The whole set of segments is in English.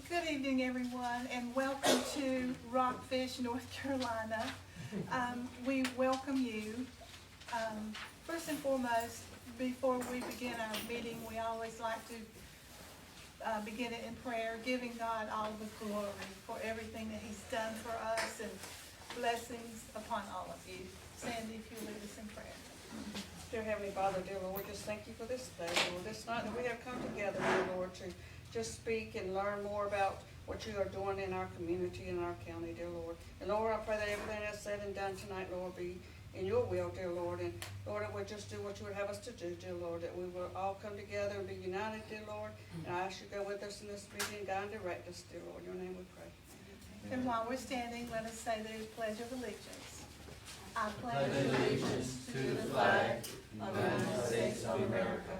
Good evening, everyone, and welcome to Rockfish, North Carolina. We welcome you. First and foremost, before we begin our meeting, we always like to begin it in prayer, giving God all the glory for everything that He's done for us and blessings upon all of you. Sandy, if you lead us in prayer. Dear Heavenly Father, dear Lord, we just thank you for this day, Lord. This night that we have come together, dear Lord, to just speak and learn more about what you are doing in our community and our county, dear Lord. And Lord, I pray that everything that's said and done tonight, Lord, be in your will, dear Lord. And Lord, that we just do what you would have us to do, dear Lord, that we will all come together and be united, dear Lord. And I ask you to go with us in this meeting, guide and direct us, dear Lord. In your name we pray. And while we're standing, let us say the Pledge of Allegiance. I pledge allegiance to the flag of the United States of America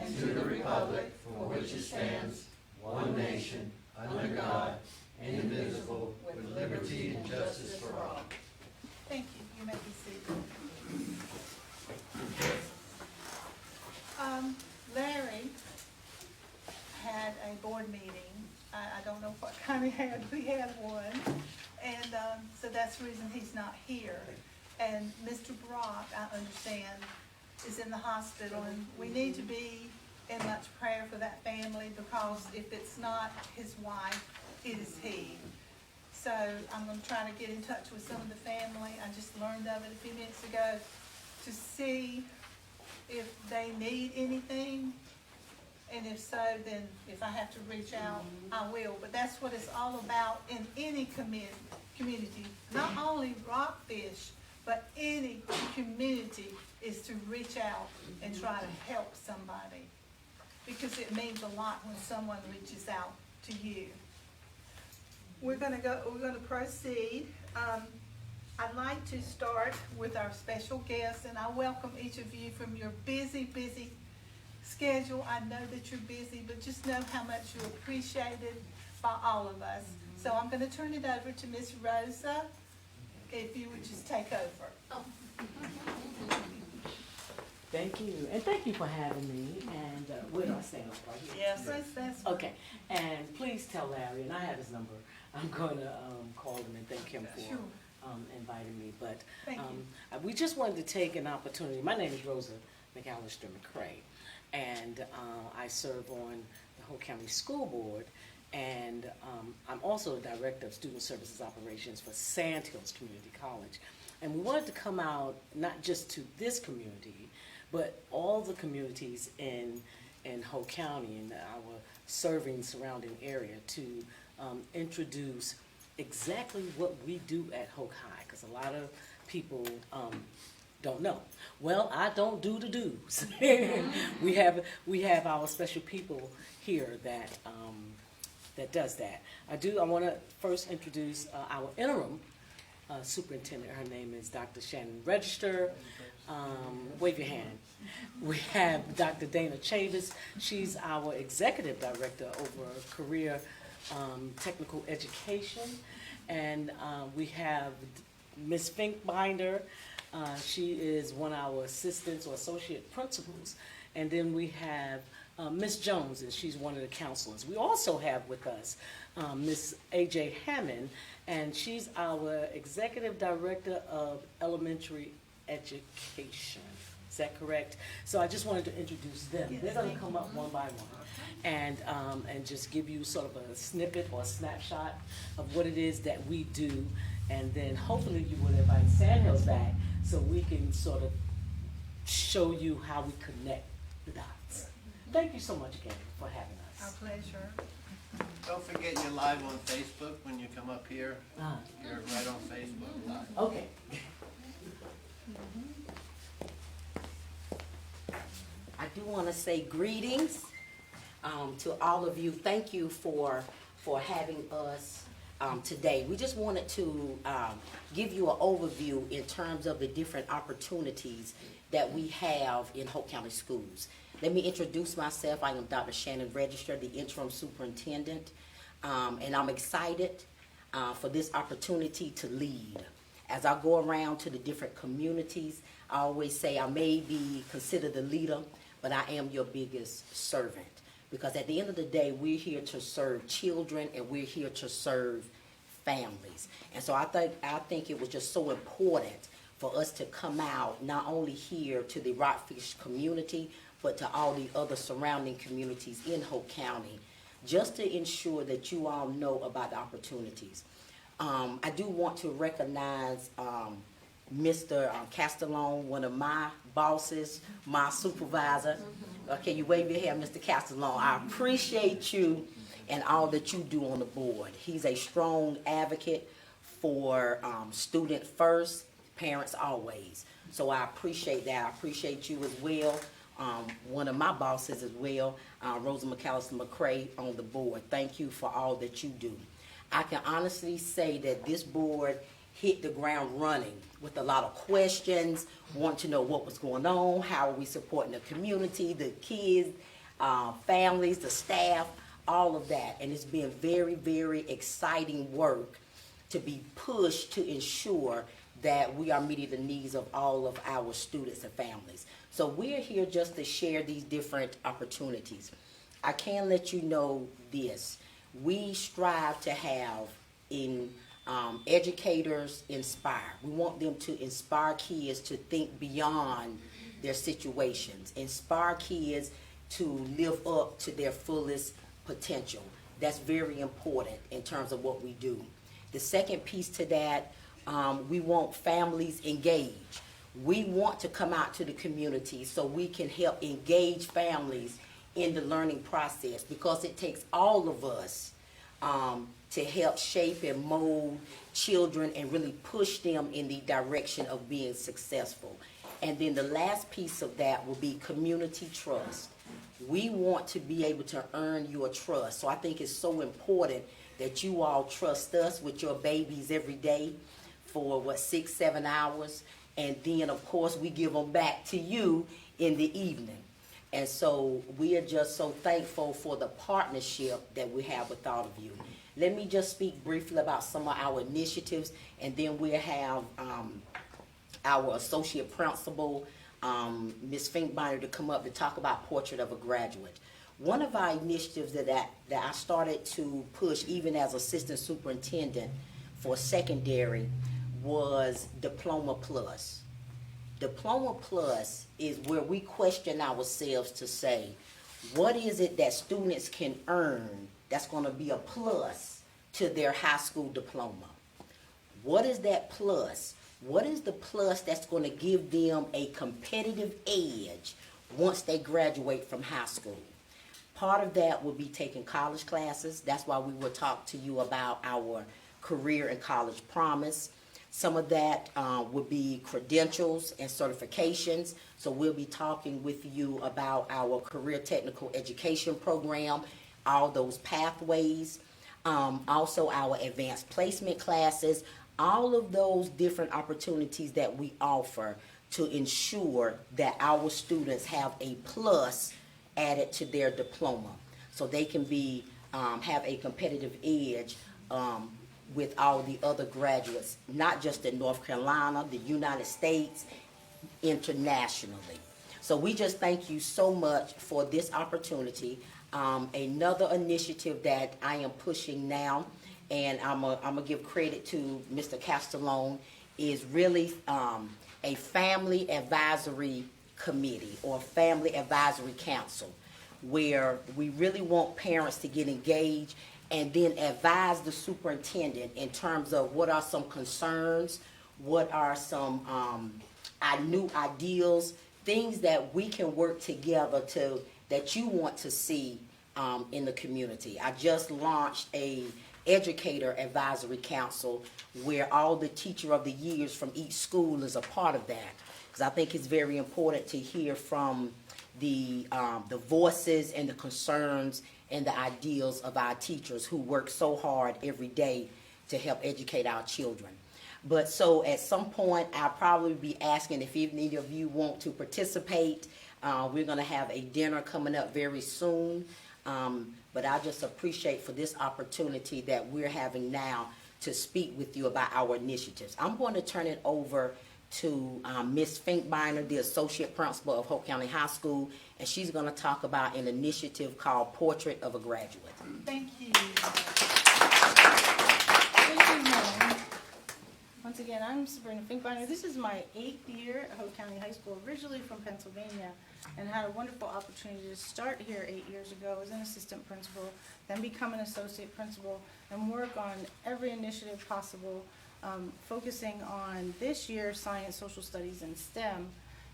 and to the republic for which it stands, one nation, under God, indivisible, with liberty and justice for all. Thank you. You may be seated. Larry had a board meeting. I don't know what kind he had. We had one. And so that's the reason he's not here. And Mr. Brock, I understand, is in the hospital, and we need to be in much prayer for that family, because if it's not his wife, it is he. So I'm going to try to get in touch with some of the family. I just learned of it a few minutes ago, to see if they need anything. And if so, then if I have to reach out, I will. But that's what it's all about in any community. Not only Rockfish, but any community, is to reach out and try to help somebody. Because it means a lot when someone reaches out to you. We're gonna proceed. I'd like to start with our special guest, and I welcome each of you from your busy schedule. I know that you're busy, but just know how much you're appreciated by all of us. So I'm going to turn it over to Miss Rosa, if you would just take over. Oh. Thank you, and thank you for having me. And where do I stand up right here? Yes, that's okay. And please tell Larry, and I have his number. I'm going to call him and thank him for inviting me. But we just wanted to take an opportunity. My name is Rosa McAllister McCray, and I serve on the Hoke County School Board, and I'm also the Director of Student Services Operations for Sand Hills Community College. And we wanted to come out not just to this community, but all the communities in Hoke County and our serving surrounding area to introduce exactly what we do at Hoke High, because a lot of people don't know. Well, I don't do the do's. we have our special people here that that does that. I want to first introduce our interim superintendent. Her name is Dr. Shannon Register. Wave your hand. We have Dr. Dana Chavis. She's our executive director over career technical education. And we have Ms. Finkbinder. She is one of our assistants or associate principals. And then we have Ms. Jones, and she's one of the counselors. We also have with us Ms. A.J. Hammond, and she's our executive director of elementary education. Is that correct? So I just wanted to introduce them. Yes, they're going to come up one by one and just give you sort of a snippet or a snapshot of what it is that we do. And then hopefully you will invite Sandhills back so we can sort of show you how we connect the dots. Thank you so much again for having us. our pleasure. Don't forget you're live on Facebook when you come up here. You're right on Facebook live. Okay. I do want to say greetings to all of you. Thank you for having us today. We just wanted to give you an overview in terms of the different opportunities that we have in Hoke County Schools. Let me introduce myself. I am Dr. Shannon Register, the interim superintendent, and I'm excited for this opportunity to lead. As I go around to the different communities, I always say I may be considered the leader, but I am your biggest servant. Because at the end of the day, we're here to serve children and we're here to serve families. And so I think it was just so important for us to come out, not only here to the Rockfish community, but to all the other surrounding communities in Hoke County, just to ensure that you all know about the opportunities. I do want to recognize Mr. Castellone, one of my bosses, my supervisor. Okay, you wave your hand, Mr. Castellone. I appreciate you and all that you do on the board. He's a strong advocate for student first, parents always. So I appreciate that. I appreciate you as well. One of my bosses as well, Rosa McAllister McCray on the board. Thank you for all that you do. I can honestly say that this board hit the ground running with a lot of questions, want to know what was going on, how are we supporting the community, the kids, families, the staff, all of that. And it's been very, very exciting work to be pushed to ensure that we are meeting the needs of all of our students and families. So we're here just to share these different opportunities. I can let you know this. We strive to have educators inspire. We want them to inspire kids to think beyond their situations, inspire kids to live up to their fullest potential. That's very important in terms of what we do. The second piece to that, we want families engaged. We want to come out to the community so we can help engage families in the learning process, because it takes all of us to help shape and mold children and really push them in the direction of being successful. And then the last piece of that will be community trust. We want to be able to earn your trust. So I think it's so important that you all trust us with your babies every day for 6-7 hours. And then of course we give them back to you in the evening. And so we are just so thankful for the partnership that we have with all of you. Let me just speak briefly about some of our initiatives, and then we'll have our associate principal, Ms. Finkbinder, to come up to talk about Portrait of a Graduate. One of our initiatives that I started to push even as assistant superintendent for secondary was Diploma Plus. Diploma Plus is where we question ourselves to say, what is it that students can earn that's going to be a plus to their high school diploma? What is that plus? What is the plus that's going to give them a competitive edge once they graduate from high school? Part of that will be taking college classes. That's why we will talk to you about our career and college promise. Some of that would be credentials and certifications. So we'll be talking with you about our career technical education program, all those pathways. Also our advanced placement classes, all of those different opportunities that we offer to ensure that our students have a plus added to their diploma, so they can be have a competitive edge with all the other graduates, not just in North Carolina, the United States, internationally. So we just thank you so much for this opportunity. Another initiative that I am pushing now, and I'm gonna give credit to Mr. Castellone, is really a family advisory committee or family advisory council, where we really want parents to get engaged and then advise the superintendent in terms of what are some concerns, what are some new ideals, things that we can work together to, that you want to see in the community. I just launched a educator advisory council where all the teacher of the years from each school is a part of that, because I think it's very important to hear from the voices and the concerns and the ideals of our teachers who work so hard every day to help educate our children. But so at some point, I'll probably be asking if any of you want to participate. We're gonna have a dinner coming up very soon. But I just appreciate for this opportunity that we're having now to speak with you about our initiatives. I'm going to turn it over to Miss Finkbeiner, the Associate Principal of Hoke County High School, and she's going to talk about an initiative called Portrait of a Graduate. Thank you. Good evening. Once again, I'm Sabrina Finkbeiner. This is my 8th year at Hoke County High School, originally from Pennsylvania, and had a wonderful opportunity to start here 8 years ago as an assistant principal, then become an associate principal, and work on every initiative possible, focusing on this year science, social studies, and STEM.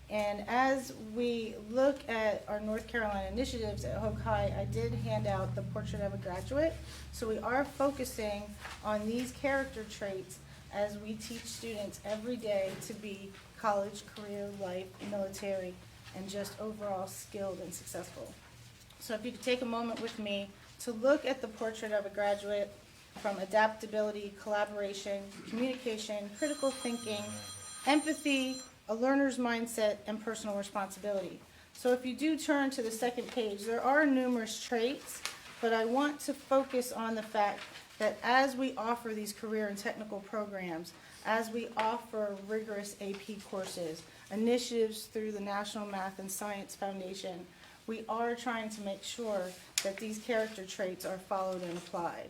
And as we look at our North Carolina initiatives at Hoke High, I did hand out the Portrait of a Graduate. So we are focusing on these character traits as we teach students every day to be college, career, life, military, and just overall skilled and successful. So if you could take a moment with me to look at the Portrait of a Graduate from adaptability, collaboration, communication, critical thinking, empathy, a learner's mindset, and personal responsibility. So if you do turn to the second page, there are numerous traits, but I want to focus on the fact that as we offer these career and technical programs, as we offer rigorous AP courses, initiatives through the National Math and Science Foundation, we are trying to make sure that these character traits are followed and applied.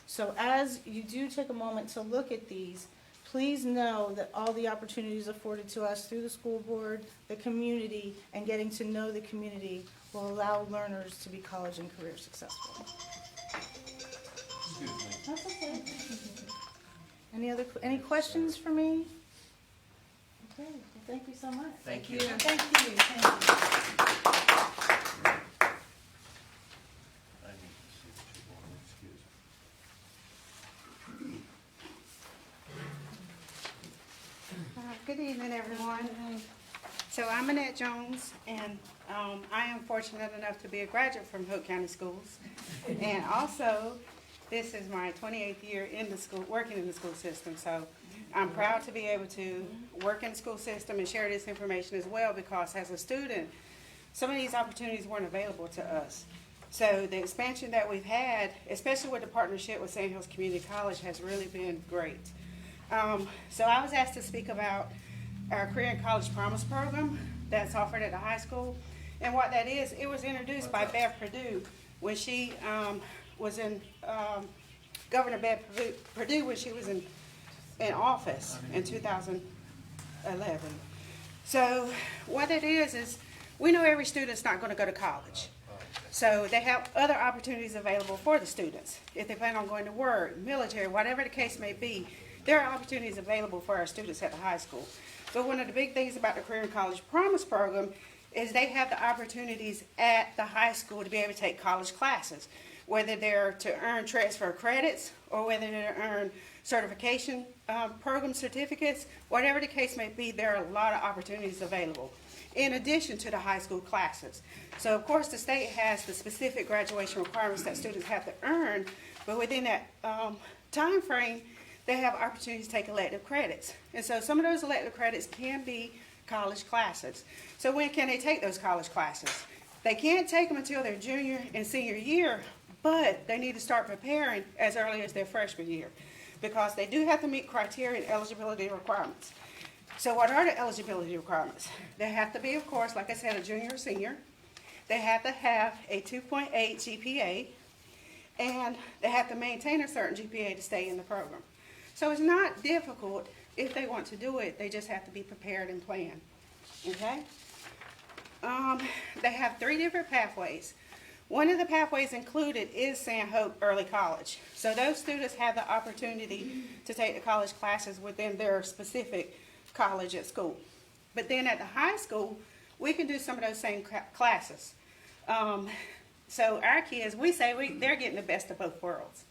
So as you do take a moment to look at these, please know that all the opportunities afforded to us through the school board, the community, and getting to know the community will allow learners to be college and career successful. That's okay. Any questions for me? Okay, well, thank you so much. Thank you. Thank you. Thank you. I need to see what you want, excuse me. Good evening, everyone. So I'm Annette Jones, and I am fortunate enough to be a graduate from Hoke County Schools. And also, this is my 28th year in the school, working in the school system. So I'm proud to be able to work in the school system and share this information as well, because as a student, some of these opportunities weren't available to us. So the expansion that we've had, especially with the partnership with Sand Hills Community College, has really been great. So I was asked to speak about our Career and College Promise program that's offered at the high school. And what that is, it was introduced by Bev Perdue when she was in, Governor Bev Perdue when she was in office in 2011. So what it is we know every student's not going to go to college. So they have other opportunities available for the students. If they plan on going to work, military, whatever the case may be, there are opportunities available for our students at the high school. But one of the big things about the Career and College Promise program is they have the opportunities at the high school to be able to take college classes, whether they're to earn transfer credits or whether they're to earn certification program certificates, whatever the case may be, there are a lot of opportunities available in addition to the high school classes. So of course the state has the specific graduation requirements that students have to earn, but within that time frame, they have opportunities to take elective credits. And so some of those elective credits can be college classes. So when can they take those college classes? They can't take them until their junior and senior year, but they need to start preparing as early as their freshman year, because they do have to meet criteria and eligibility requirements. So what are the eligibility requirements? They have to be, of course, like I said, a junior or senior. They have to have a 2.8 GPA, and they have to maintain a certain GPA to stay in the program. So it's not difficult if they want to do it. They just have to be prepared and plan. Okay? They have 3 different pathways. One of the pathways included is San Hope Early College. So those students have the opportunity to take the college classes within their specific college at school. But then at the high school, we can do some of those same classes. So our kids, we say they're getting the best of both worlds,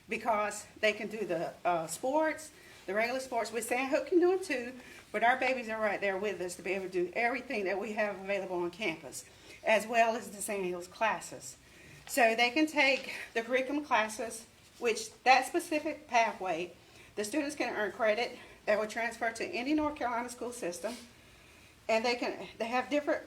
because they can do the sports, the regular sports, which San Hope can do them too, but our babies are right there with us to be able to do everything that we have available on campus, as well as the Sand Hills classes. So they can take the curriculum classes, which that specific pathway, the students can earn credit that will transfer to any North Carolina school system, and they have different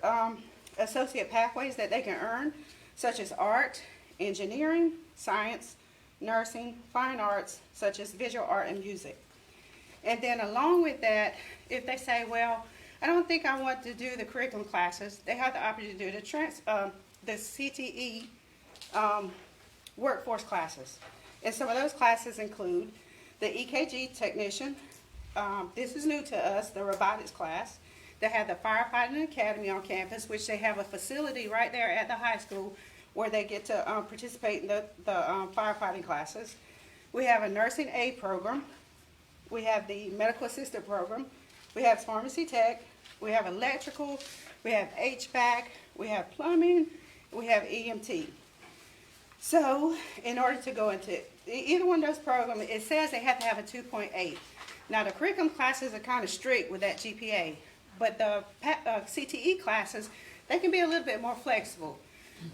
associate pathways that they can earn, such as art, engineering, science, nursing, fine arts, such as visual art and music. And then along with that, if they say, well, I don't think I want to do the curriculum classes, they have the opportunity to do the CTE workforce classes. And some of those classes include the EKG technician. This is new to us, the robotics class. They have the firefighting academy on campus, which they have a facility right there at the high school where they get to participate in the firefighting classes. We have a nursing aid program. We have the medical assistant program. We have pharmacy tech. We have electrical. We have HVAC. We have plumbing. We have EMT. So in order to go into either one of those programs, it says they have to have a 2.8. Now the curriculum classes are kind of strict with that GPA, but the CTE classes, they can be a little bit more flexible.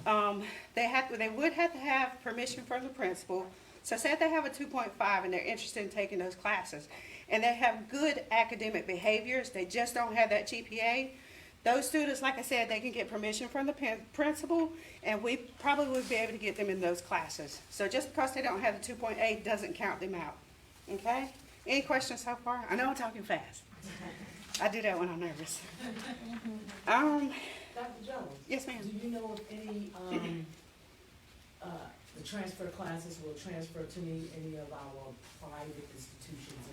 They would have to have permission from the principal. So say if they have a 2.5 and they're interested in taking those classes, and they have good academic behaviors, they just don't have that GPA, those students, like I said, they can get permission from the principal, and we probably would be able to get them in those classes. So just because they don't have the 2.8 doesn't count them out, okay? Any questions so far? I know I'm talking fast. I do that when I'm nervous. Dr. Jones? Yes, ma'am. Do you know if any, the transfer classes will transfer to any of our private institutions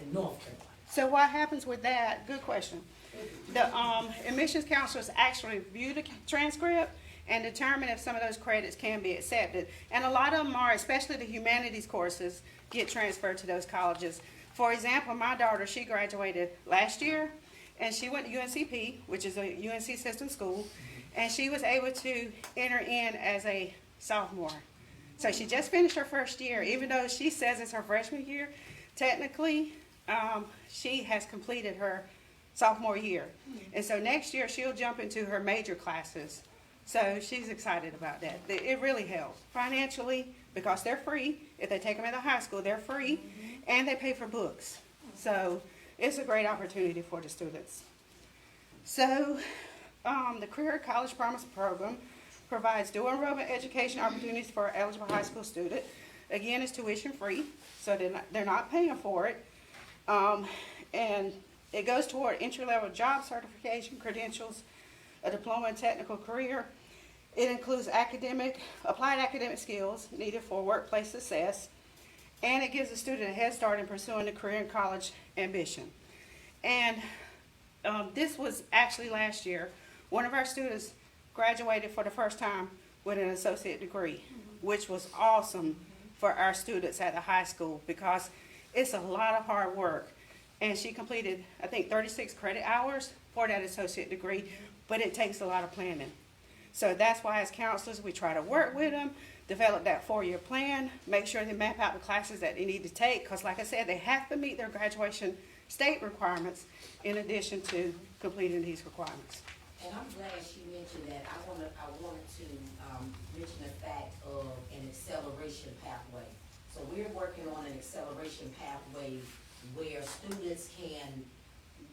in North Carolina? So what happens with that, good question. The admissions counselors actually review the transcript and determine if some of those credits can be accepted. And a lot of them are, especially the humanities courses, get transferred to those colleges. For example, my daughter, she graduated last year, and she went to UNCP, which is a UNC system school, and she was able to enter in as a sophomore. So she just finished her first year. Even though she says it's her freshman year, technically, she has completed her sophomore year. And so next year, she'll jump into her major classes. So she's excited about that. It really helps financially because they're free. If they take them in the high school, they're free, and they pay for books. So it's a great opportunity for the students. So the Career College Promise Program provides dual enrollment education opportunities for eligible high school students. Again, it's tuition free, so they're not paying for it. And it goes toward entry-level job certification, credentials, a diploma in technical career. It includes applied academic skills needed for workplace success, and it gives the student a head start in pursuing a career in college ambition. And this was actually last year. One of our students graduated for the first time with an associate degree, which was awesome for our students at the high school because it's a lot of hard work. And she completed, I think, 36 credit hours for that associate degree, but it takes a lot of planning. So that's why as counselors, we try to work with them, develop that 4-year plan, make sure they map out the classes that they need to take, because like I said, they have to meet their graduation state requirements in addition to completing these requirements. And I'm glad she mentioned that. I wanted to mention the fact of an acceleration pathway. So we're working on an acceleration pathway where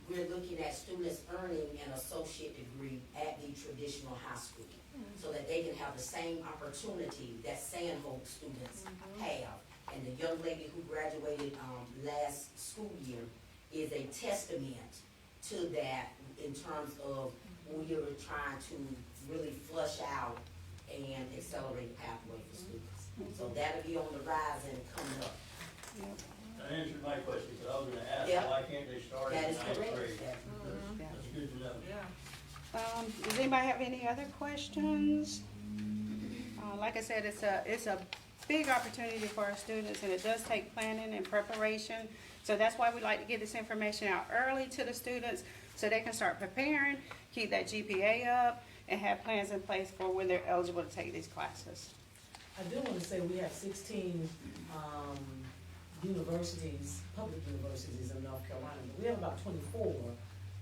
we're looking at students earning an associate degree at the traditional high school so that they can have the same opportunity that Hoke students have. And the young lady who graduated last school year is a testament to that in terms of we are trying to really flush out and accelerate the pathway for students. So that'll be on the rise and coming up. That answered my question, because I was gonna ask, Yep. why can't they start That in is ninth correct. grade? That- That's good to know. Yeah. Does anybody have any other questions? Like I said, it's a big opportunity for our students, and it does take planning and preparation. So that's why we like to get this information out early to the students so they can start preparing, keep that GPA up, and have plans in place for when they're eligible to take these classes. I do want to say we have 16 universities, public universities in North Carolina. But we have about 24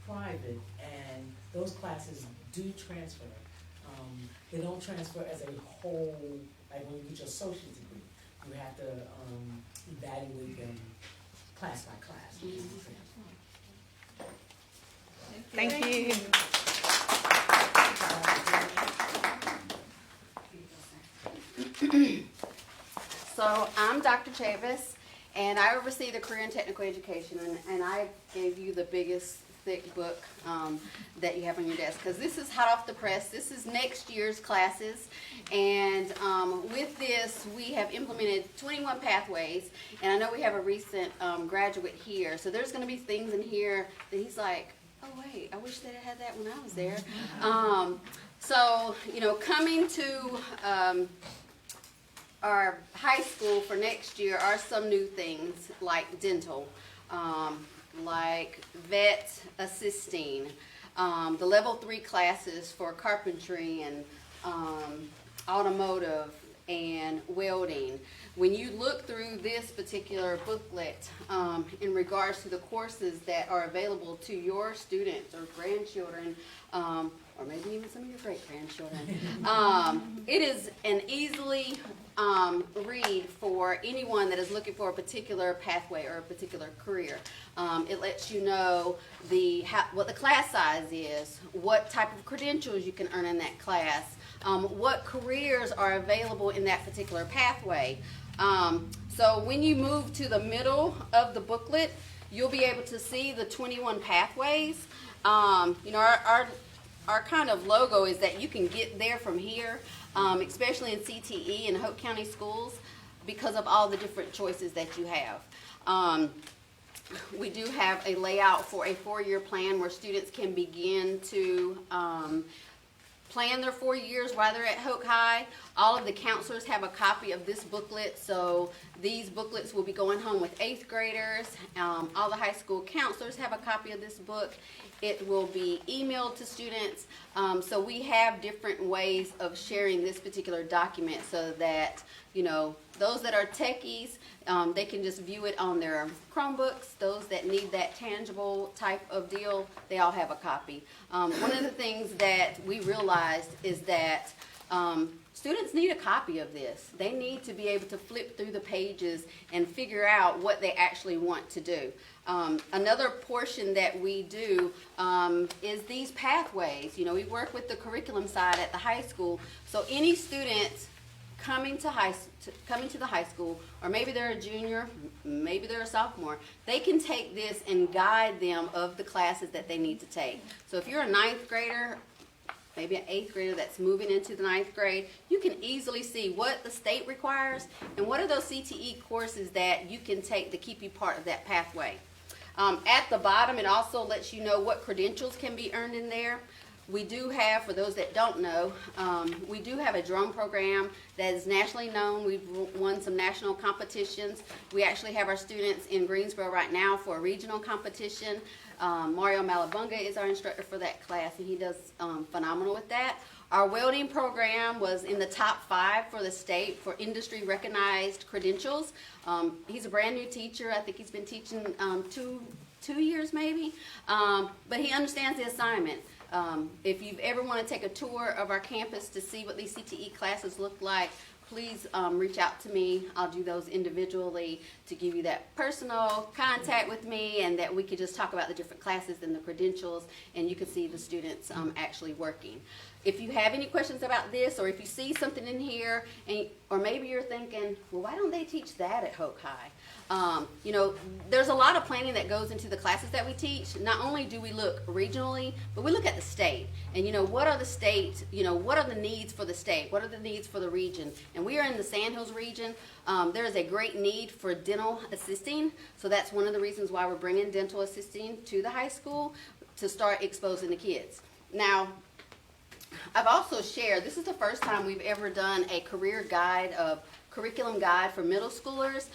private, and those classes do transfer. They don't transfer as a whole, like when you get your associate's degree. You have to evaluate them class by class. Thank you. So I'm Dr. Chavis, And I oversee the career and technical education, and I gave you the biggest thick book that you have on your desk, because this is hot off the press. This is next year's classes, and with this we have implemented 21 pathways, and I know we have a recent graduate here, so there's going to be things in here that he's like, oh wait, I wish they'd had that when I was there. So, you know, coming to our high school for next year are some new things like dental, like vet assisting, the level 3 classes for carpentry and automotive and welding. When you look through this particular booklet in regards to the courses that are available to your students or grandchildren, or maybe even some of your great-grandchildren, it is an easily read for anyone that is looking for a particular pathway or a particular career. It lets you know what the class size is, what type of credentials you can earn in that class, what careers are available in that particular pathway. So when you move to the middle of the booklet, you'll be able to see the 21 pathways. You know, our kind of logo is that you can get there from here, especially in CTE and Hoke County schools, because of all the different choices that you have. We do have a layout for a 4-year plan where students can begin to plan their 4 years while they're at Hoke High. All of the counselors have a copy of this booklet, so these booklets will be going home with 8th graders. All the high school counselors have a copy of this book. It will be emailed to students. So we have different ways of sharing this particular document so that, you know, those that are techies, they can just view it on their Chromebooks. Those that need that tangible type of deal, they all have a copy. One of the things that we realized is that students need a copy of this. They need to be able to flip through the pages and figure out what they actually want to do. Another portion that we do is these pathways. You know, we work with the curriculum side at the high school, so any student coming to the high school, or maybe they're a junior, maybe they're a sophomore, they can take this and guide them of the classes that they need to take. So if you're a 9th grader, maybe an 8th grader that's moving into the 9th grade, you can easily see what the state requires and what are those CTE courses that you can take to keep you part of that pathway. At the bottom, it also lets you know what credentials can be earned in there. We do have, for those that don't know, we do have a drone program that is nationally known. We've won some national competitions. We actually have our students in Greensboro right now for a regional competition. Mario Malabunga is our instructor for that class, and he does phenomenal with that. Our welding program was in the top 5 for the state for industry recognized credentials. He's a brand new teacher. I think he's been teaching 2 years maybe, but he understands the assignment. If you've ever want to take a tour of our campus to see what these CTE classes look like, please reach out to me. I'll do those individually to give you that personal contact with me, and that we could just talk about the different classes and the credentials, and you can see the students actually working. If you have any questions about this, or if you see something in here, or maybe you're thinking, well, why don't they teach that at Hoke High? You know, there's a lot of planning that goes into the classes that we teach. Not only do we look regionally, but we look at the state. And, you know, what are the state, you know, what are the needs for the state? What are the needs for the region? And we are in the Sandhills region. There is a great need for dental assisting. So that's one of the reasons why we're bringing dental assisting to the high school, to start exposing the kids. Now, I've also shared, this is the first time we've ever done a career guide of curriculum guide for middle schoolers.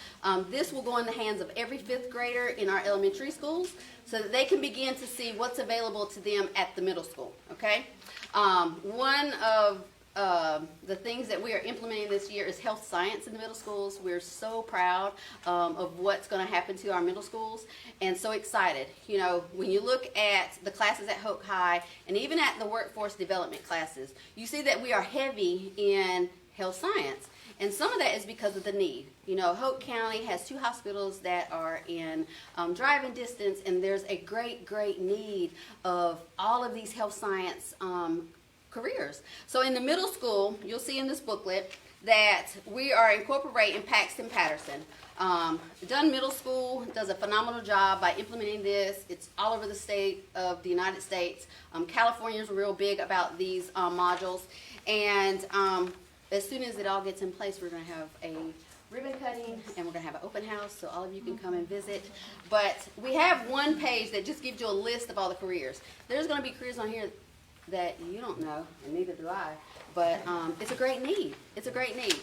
This will go in the hands of every 5th grader in our elementary schools so that they can begin to see what's available to them at the middle school, okay? One of the things that we are implementing this year is health science in the middle schools. We're so proud of what's going to happen to our middle schools, and so excited. You know, when you look at the classes at Hoke High and even at the workforce development classes, you see that we are heavy in health science. And some of that is because of the need. You know, Hoke County has 2 hospitals that are in driving distance, and there's a great, great need of all of these health science careers. So in the middle school, you'll see in this booklet that we are incorporating Paxton Patterson. Dunn Middle School does a phenomenal job by implementing this. It's all over the state of the United States. California's real big about these modules. And as soon as it all gets in place, we're going to have a ribbon cutting and we're going to have an open house so all of you can come and visit. But we have one page that just gives you a list of all the careers. There's going to be careers on here that you don't know, and neither do I. But it's a great need. It's a great need.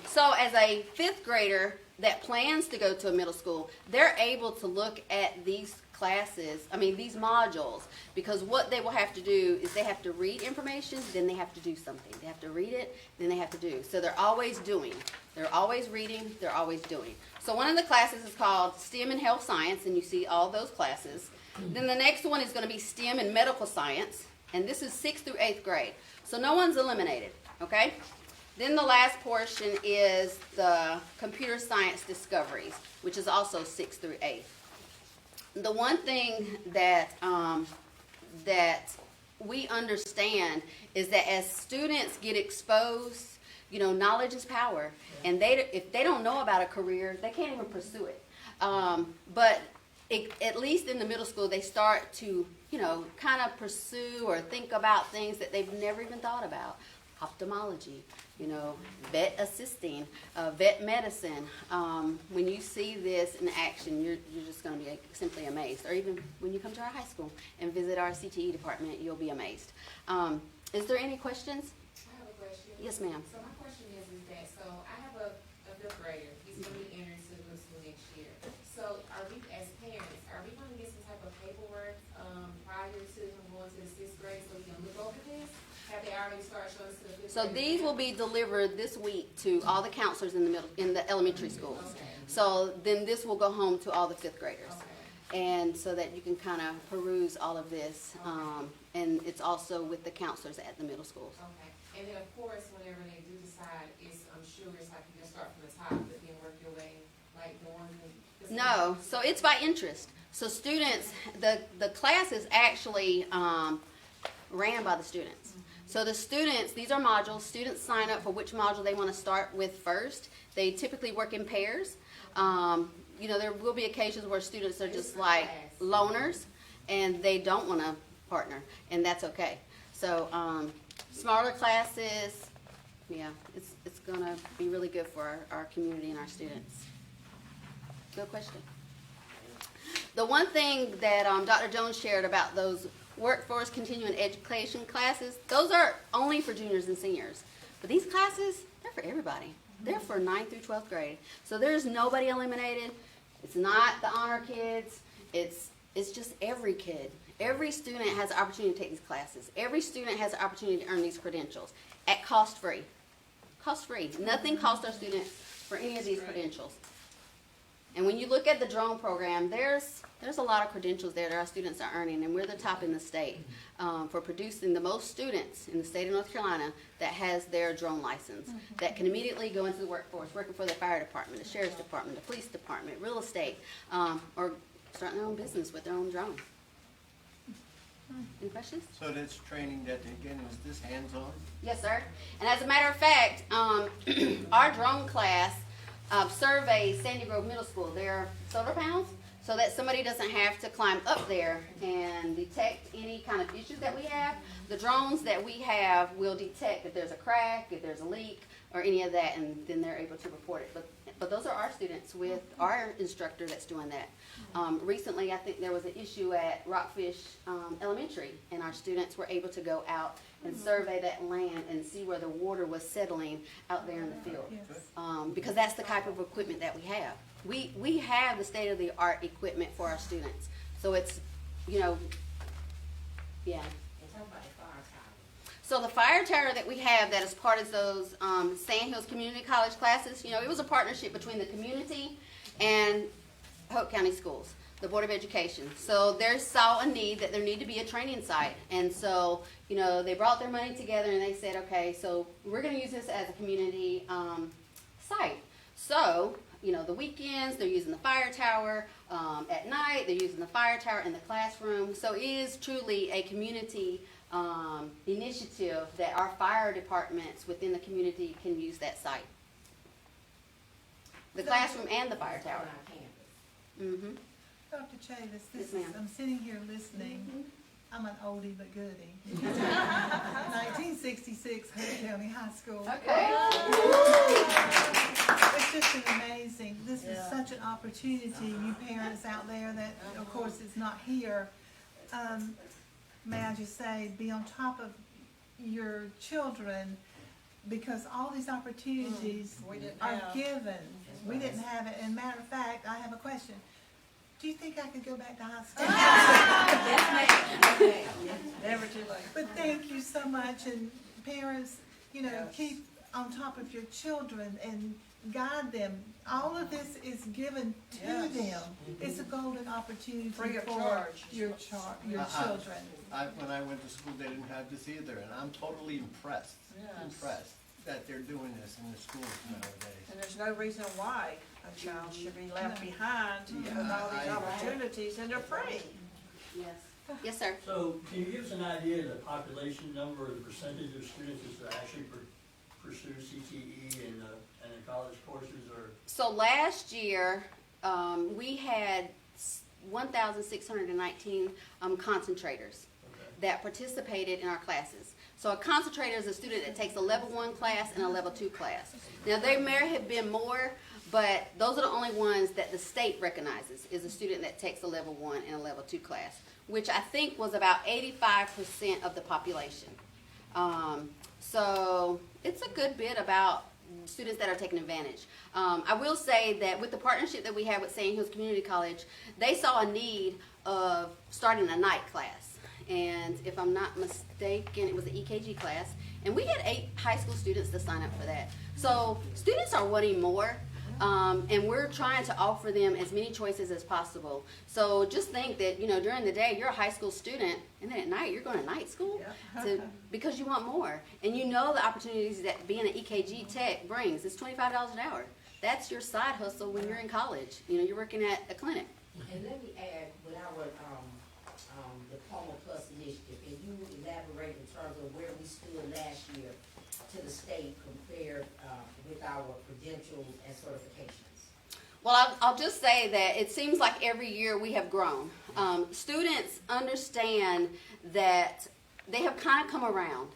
So as a fifth grader that plans to go to a middle school, they're able to look at these classes, these modules, because what they will have to do is they have to read information, then they have to do something. They have to read it, then they have to do. So they're always doing. They're always reading, they're always doing. So one of the classes is called STEM and Health Science, and you see all those classes. Then the next one is going to be STEM and Medical Science, and this is 6th through 8th grade. So no one's eliminated, okay? Then the last portion is the Computer Science Discoveries, which is also 6th through 8th. The one thing that that we understand is that as students get exposed, knowledge is power, and if they don't know about a career, they can't even pursue it. But at least in the middle school, they start to kind of pursue or think about things that they've never even thought about. Ophthalmology, vet assisting, vet medicine. When you see this in action, you're just going to be simply amazed. Or even when you come to our high school and visit our CTE department, you'll be amazed. Is there any questions? I have a question. Yes, ma'am. So my question is that, so I have a fifth grader. He's going to be entering into middle school next year. So are we, as parents, are we going to get some type of paperwork prior to him going to the 6th grade so we can look over this? Have they already started showing us to the 5th So grade? these will be delivered this week to all the counselors in the elementary schools. Okay. So then this will go home to all the 5th graders. Okay. And so that you can kind of peruse all of this. And it's also with the counselors at the middle schools. Okay. And then, of course, whenever they do decide, I'm sure it's like you just start from the top, but then work your way, like the ones in... No, so it's by interest. So students, the class is actually ran by the students. So the students, these are modules. Students sign up for which module they want to start with first. They typically work in pairs. There will be occasions where students are just like loners and they don't want to partner, and that's okay. So smaller classes, it's going to be really good for our community and our students. Good question. The one thing that Dr. Jones shared about those workforce continuing education classes, those are only for juniors and seniors. But these classes, they're for everybody. They're for 9th through 12th grade. So there's nobody eliminated. It's not the honor kids. It's just every kid. Every student has the opportunity to take these classes. Every student has the opportunity to earn these credentials at cost free. Cost free. Nothing costs our students for any of these credentials. And when you look at the drone program, there's a lot of credentials there that our students are earning, and we're the top in the state for producing the most students in the state of North Carolina that has their drone license, that can immediately go into the workforce, working for the fire department, the sheriff's department, the police department, real estate, or starting their own business with their own drone. Any questions? So this training that they're getting, is this hands-on? Yes, sir. And as a matter of fact, our drone class surveys Sandy Grove Middle School, their solar panels, so that somebody doesn't have to climb up there and detect any kind of issues that we have. The drones that we have will detect if there's a crack, if there's a leak, or any of that, and then they're able to report it. But those are our students with our instructor that's doing that. Recently, I think there was an issue at Rockfish Elementary, and our students were able to go out and survey that land and see where the water was settling out there in the field. Because that's the type of equipment that we have. We have the state-of-the-art equipment for our students. So it's, yeah. So the fire tower that we have that is part of those Sand Hills Community College classes, it was a partnership between the community and Hoke County Schools, the Board of Education. So they saw a need that there needed to be a training site. And so, they brought their money together and they said, okay, so we're going to use this as a community site. So the weekends, they're using the fire tower. At night, they're using the fire tower in the classroom. So it is truly a community initiative that our fire departments within the community can use that site. The classroom and the fire tower. Mm-hmm. Dr. Chavis, Yes, ma'am. I'm sitting here listening. I'm an oldie but goodie. 1966, Hoke County High School. Okay. It's just been amazing. This is such an opportunity, you parents out there that, of course, is not here. May I just say, be on top of your children, because all these opportunities are given. We didn't have it. And matter of fact, I have a question. Do you think I could go back to high school? Never too late. But thank you so much, and parents, keep on top of your children and guide them. All of this is given to them. It's a golden opportunity Free of for charge. your children. When I went to school, they didn't have this either, and I'm totally impressed that they're doing this in the schools nowadays. And there's no reason why a child should be left behind with all these opportunities, and they're free. Yes. Yes, sir. So can you give us an idea of the population number or the percentage of students that actually pursue CTE and the college courses, or? So last year, we had 1,619 concentrators that participated in our classes. So a concentrator is a student that takes a level 1 class and a level 2 class. Now there may have been more, but those are the only ones that the state recognizes is a student that takes a level 1 and a level 2 class, which I think was about 85% of the population. So it's a good bit about students that are taking advantage. I will say that with the partnership that we have with Sand Hills Community College, they saw a need of starting a night class. And if I'm not mistaken, it was an EKG class. And we had 8 high school students to sign up for that. So students are wanting more. And we're trying to offer them as many choices as possible. So just think that, during the day, you're a high school student, and then at night, you're going to night school because you want more. And you know the opportunities that being an EKG tech brings. It's $25 an hour. That's your side hustle when you're in college. You're working at a clinic. And let me add, with our Diploma Plus initiative, can you elaborate in terms of where we stood last year to the state compared with our credentials and certifications? Well, I'll just say that it seems like every year we have grown. Students understand that they have kind of come around,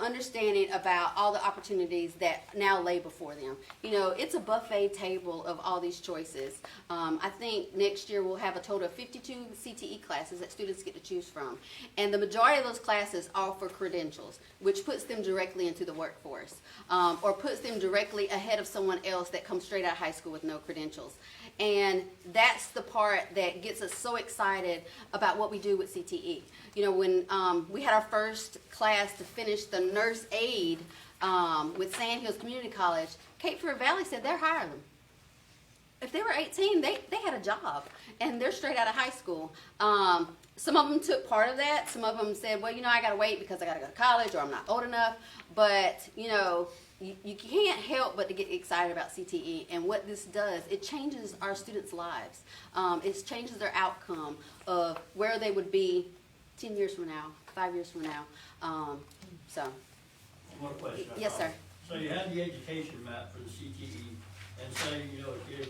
understanding about all the opportunities that now lay before them. It's a buffet table of all these choices. I think next year we'll have a total of 52 CTE classes that students get to choose from. And the majority of those classes offer credentials, which puts them directly into the workforce, or puts them directly ahead of someone else that comes straight out of high school with no credentials. And that's the part that gets us so excited about what we do with CTE. When we had our first class to finish the nurse aide with Sand Hills Community College, Cape Fear Valley said they're hiring them. If they were 18, they had a job, and they're straight out of high school. Some of them took part of that. Some of them said, well, I got to wait because I got to go to college or I'm not old enough. But, you can't help but to get excited about CTE, and what this does, it changes our students' lives. It changes their outcome of where they would be 10 years from now, 5 years from now. So. One more question. Yes, sir. So you have the education map for the CTE, and say, a kid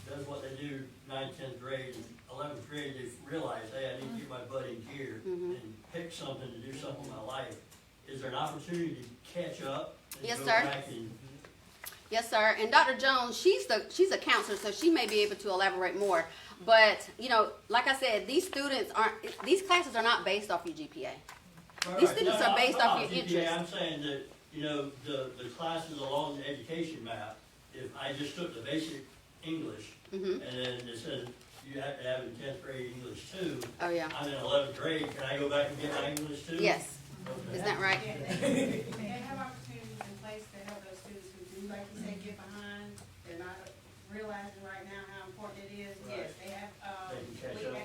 does what they do 9th, 10th grade, and 11th grade, they realize, hey, I need to get my butt in gear and pick something to do something in my life. Is there an opportunity to catch up? Yes, sir. Yes, sir. And Dr. Jones, she's a counselor, so she may be able to elaborate more. But, like I said, these classes are not based off your GPA. These students are based off your interest. I'm saying that, the classes along the education map, if I just took the basic English, and then it says you have to have in 10th grade English 2. Oh, yeah. I'm in 11th grade, can I go back and get my English 2? Yes. Okay. Isn't that right? They have opportunities in place to help those students who do, like you say, get behind. They're not realizing right now how important it is. Right. Yes, they have, They can catch up.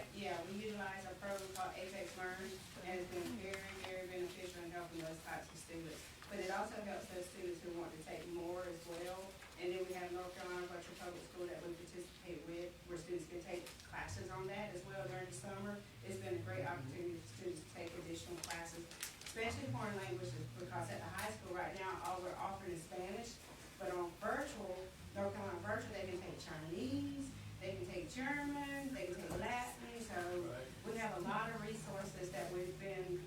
we utilize a program called Apex Learn, and it's been very, very beneficial in helping those types of students. But it also helps those students who want to take more as well. And then we have North Carolina Virtual Public School that would foreign languages, because at the high school right now, all we're offering is Spanish. But on virtual, North Carolina virtual, they can take Chinese, they can take German, they can take Latin. So we have a lot of resources that we've been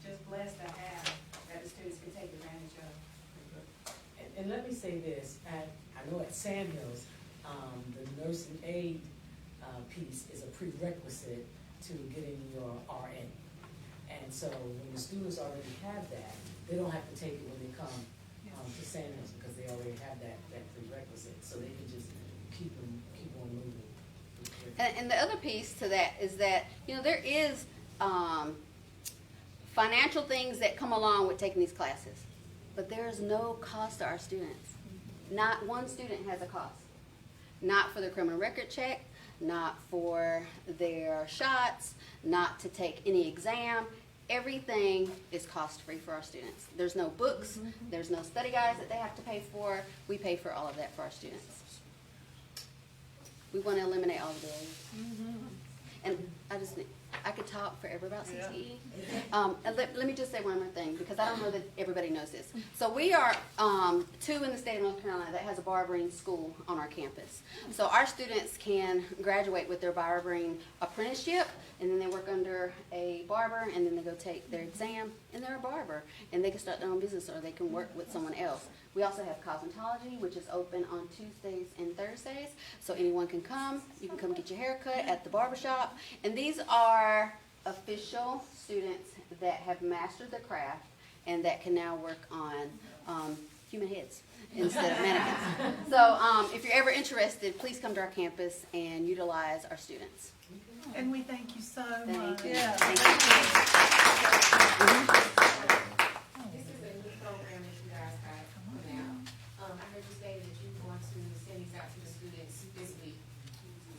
just blessed to have that the students can take advantage of. And let me say this, I know at Sandhills, the nursing aid piece is a prerequisite to getting your RN. And so when the students already have that, they don't have to take it when they come to Sandhills, because they already have that prerequisite, so they can just keep on moving. And the other piece to that is that, you know, there is financial things that come along with taking these classes, but there is no cost to our students. Not one student has a cost. Not for their criminal record check, not for their shots, not to take any exam. Everything is cost-free for our students. There's no books, there's no study guides that they have to pay for. We pay for all of that for our students. We want to eliminate all of those. And I could talk forever about CTE. And let me just say one more thing, because I don't know that everybody knows this. So we are 2 in the state of North Carolina that has a barbering school on our campus. So our students can graduate with their barbering apprenticeship, and then they work under a barber, and then they go take their exam, and they're a barber. And they can start their own business, or they can work with someone else. We also have cosmetology, which is open on Tuesdays and Thursdays. So anyone can come. You can come get your hair cut at the barbershop. And these are official students that have mastered the craft and that can now work on human heads instead of mannequins. So if you're ever interested, please come to our campus and utilize our students. And we thank you so much. Thank you. Yeah. Thank This is a new program that you guys got coming out. I heard you say that you're going to send these out to the students this week.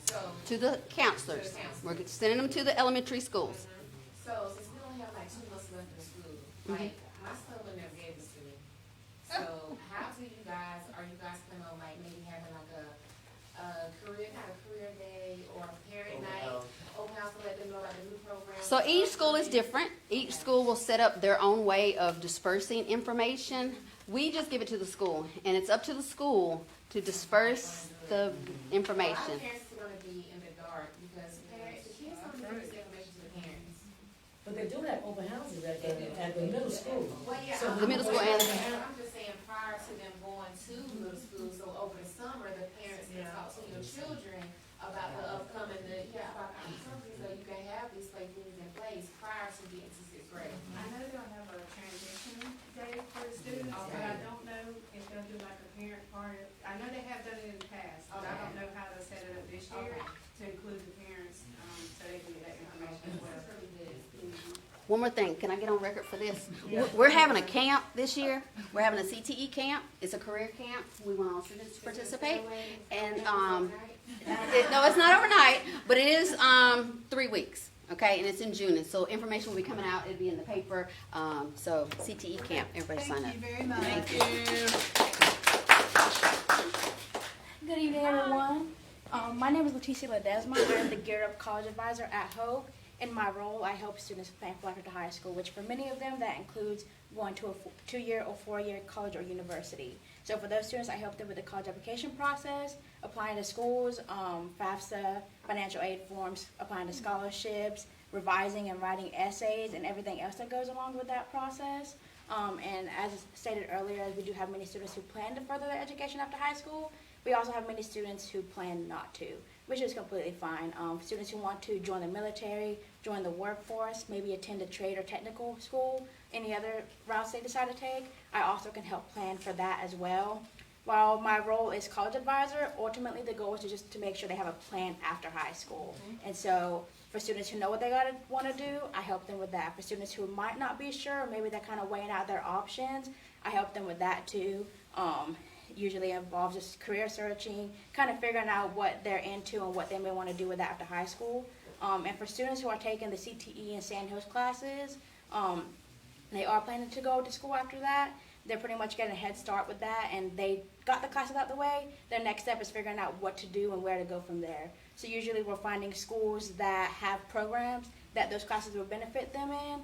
So, To the counselors. We're sending them to the elementary schools. so since we only have like 2 months left in school, like my son would never gave this to me. So how do you guys, are you guys planning on like maybe having like a career, not a career day or a parent night, open house to let them know about the new program? So each school is different. Each school will set up their own way of dispersing information. We just give it to the school, and it's up to the school to disperse the A information. lot of parents are gonna be in the dark because parents, the kids don't give this information to the parents. But they do have open houses at the middle school. Well, yeah, So The middle school and I'm just saying prior to them going to middle school, so over the summer, the parents can talk to your children about the upcoming, about the opportunities, so you can have these things in place prior to getting to 6th grade. I know they'll have a transition day for the students, but I don't know if they'll do like a parent party. I know they have done it in the past, but I don't know how they'll set it up this year to include the parents, so they can get that information as well. That's really good. one more thing, can I get on record for this? We're having a camp this year. We're having a CTE camp. It's a career camp. We want all students to participate. And no, it's not overnight, but it is 3 weeks. Okay, and it's in June, and so information will be coming out. It'll be in the paper. So CTE camp, everybody sign up. Thank you very much. Thank you. Good evening, everyone. My name is Leticia Ledesma. I'm the Gear Up College Advisor at Hoke. In my role, I help students plan for life after high school, which for many of them, that includes going to a 2-year or 4-year college or university. So for those students, I help them with the college application process, applying to schools, FAFSA, financial aid forms, applying to scholarships, revising and writing essays, and everything else that goes along with that process. And as stated earlier, we do have many students who plan to further their education after high school. We also have many students who plan not to, which is completely fine. Students who want to join the military, join the workforce, maybe attend a trade or technical school, any other routes they decide to take, I also can help plan for that as well. While my role is college advisor, ultimately the goal is just to make sure they have a plan after high school. And so for students who know what they want to do, I help them with that. For students who might not be sure, maybe they're kind of weighing out their options, I help them with that too. Usually involves just career searching, kind of figuring out what they're into and what they may want to do with that after high school. And for students who are taking the CTE and Sandhills classes, they are planning to go to school after that. They're pretty much getting a head start with that, and they got the classes out the way. Their next step is figuring out what to do and where to go from there. So usually we're finding schools that have programs that those classes will benefit them in,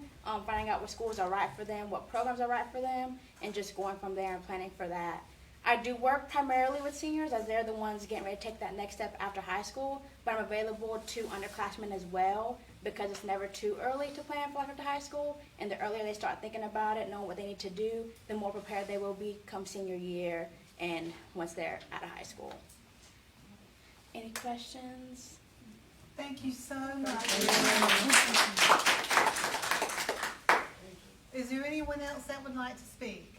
finding out what schools are right for them, what programs are right for them, and just going from there and planning for that. I do work primarily with seniors as they're the ones getting ready to take that next step after high school, but I'm available to underclassmen as well because it's never too early to plan for life after high school, and the earlier they start thinking about it, knowing what they need to do, the more prepared they will be come senior year and once they're out of high school. Any questions? Thank you so much. Is there anyone else that would like to speak?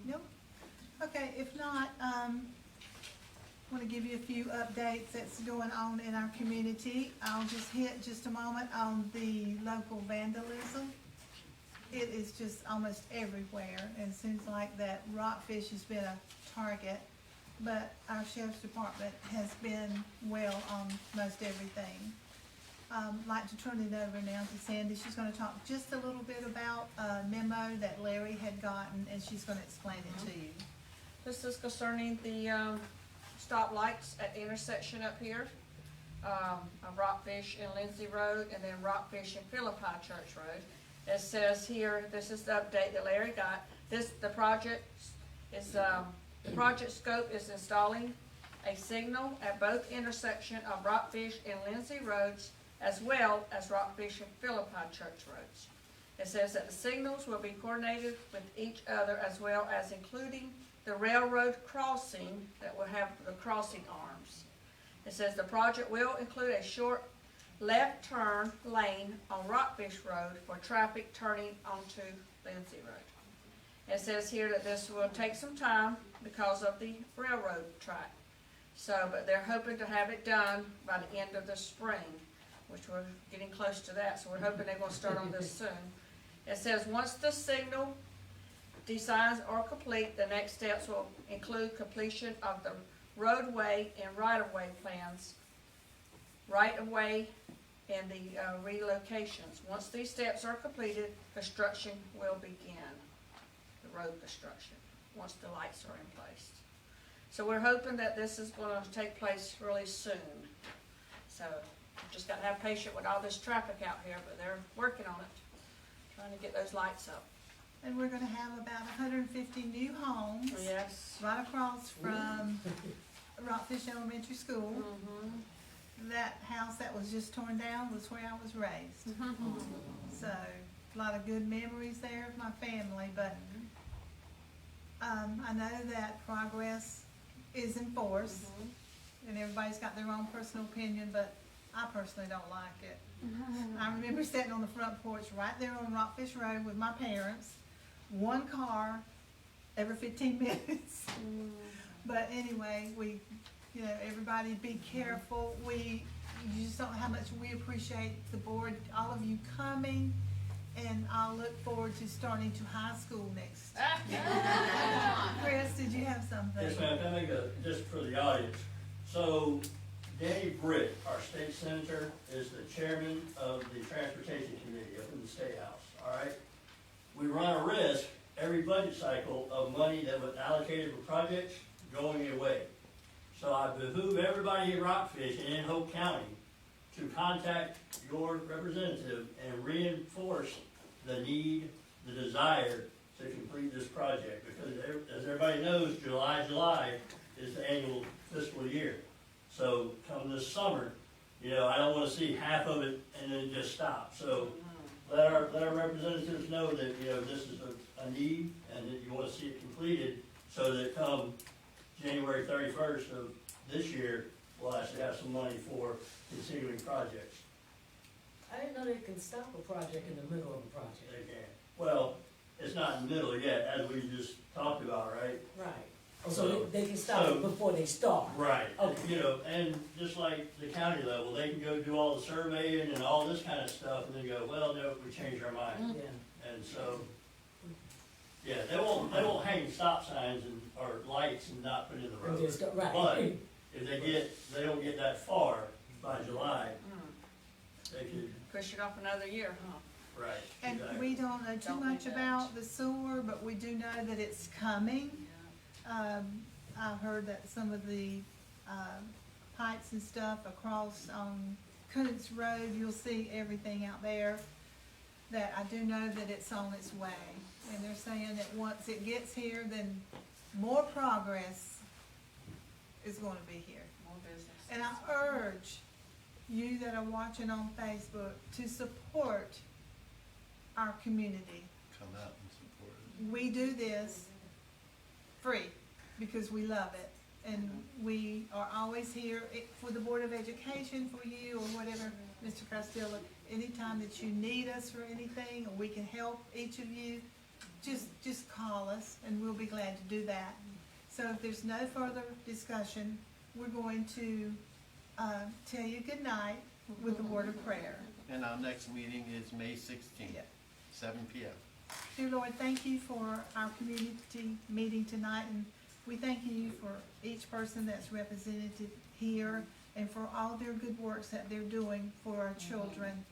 No? Okay, if not, want to give you a few updates that's going on in our community. I'll just hit just a moment on the local vandalism. It is just almost everywhere, and it seems like that rockfish has been a target, but our sheriff's department has been well on most everything. Like to turn it over now to Sandy. She's going to talk just a little bit about a memo that Larry had gotten, and she's going to explain it to you. This is concerning the stoplights at the intersection up here of Rockfish and Lindsay Road, and then Rockfish and Philippi Church Road. It says here, this is the update that Larry got. The project scope is installing a signal at both intersection of Rockfish and Lindsay Roads, as well as Rockfish and Philippi Church Roads. It says that the signals will be coordinated with each other, as well as including the railroad crossing that will have the crossing arms. It says the project will include a short left turn lane on Rockfish Road for traffic turning onto Lindsay Road. It says here that this will take some time because of the railroad track. But they're hoping to have it done by the end of the spring, which we're getting close to that, so we're hoping they're going to start on this soon. It says once the signal designs are complete, the next steps will include completion of the roadway and right-of-way plans, right-of-way and the relocations. Once these steps are completed, construction will begin, the road construction, once the lights are in place. So we're hoping that this is going to take place really soon. So just got to have patience with all this traffic out here, but they're working on it, trying to get those lights up. And we're gonna have about 150 new homes. Yes. Right across from Rockfish Elementary School. Mm-hmm. That house that was just torn down was where I was raised. So, a lot of good memories there of my family, but I know that progress is in force, and everybody's got their own personal opinion, but I personally don't like it. I remember sitting on the front porch right there on Rockfish Road with my parents, one car every 15 minutes. But anyway, everybody be careful. You just don't know how much we appreciate the board, all of you coming, and I'll look forward to starting to high school next. Chris, did you have something? Yes, ma'am. Can I make just for the audience? So, Danny Britt, our state senator, is the chairman of the Transportation Committee up in the State House, all right? We run a risk every budget cycle of money that was allocated for projects going away. So I behoove everybody in Rockfish and in Hoke County to contact your representative and reinforce the need, the desire to complete this project. Because as everybody knows, July is the annual fiscal year. So come this summer, I don't want to see half of it and then just stop. So let our representatives know that, this is a need and that you want to see it completed so that come January 31st of this year, we'll actually have some money for continuing projects. I didn't know they can stop a project in the middle of a project. They can. Well, it's not in the middle yet, as we just talked about, right? Right. So they can stop it before they start. Right. Okay. And just like the county level, they can go do all the surveying and all this kind of stuff and then go, well, no, we changed our mind. Yeah. And so, yeah, they won't hang stop signs or lights and not put in the road. Right. But if they don't get that far by July, they could. Push it off another year, huh? Right. And exactly. we don't know too much about the sewer, but we do know that it's coming. I heard that some of the pipes and stuff across on Coates Road, you'll see everything out there, that I do know that it's on its way. And they're saying that once it gets here, then more progress is gonna be here. More business. And I urge you that are watching on Facebook to support our community. Come out and support it. We do this free because we love it. And we are always here for the Board of Education, for you, or whatever, Mr. Costello. Anytime that you need us for anything, or we can help each of you, just call us, and we'll be glad to do that. So if there's no further discussion, we're going to tell you good night with a word of prayer. And our next meeting is May 16th, Yeah. 7 p.m. Dear Lord, thank you for our community meeting tonight, and we thank you for each person that's represented here and for all their good works that they're doing for our children.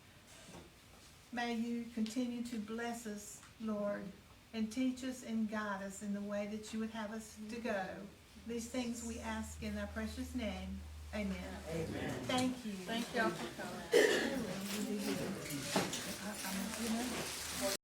May you continue to bless us, Lord, and teach us and guide us in the way that you would have us to go. These things we ask in thy precious name. Amen. Amen. Thank you. Thank y'all for coming. You do good.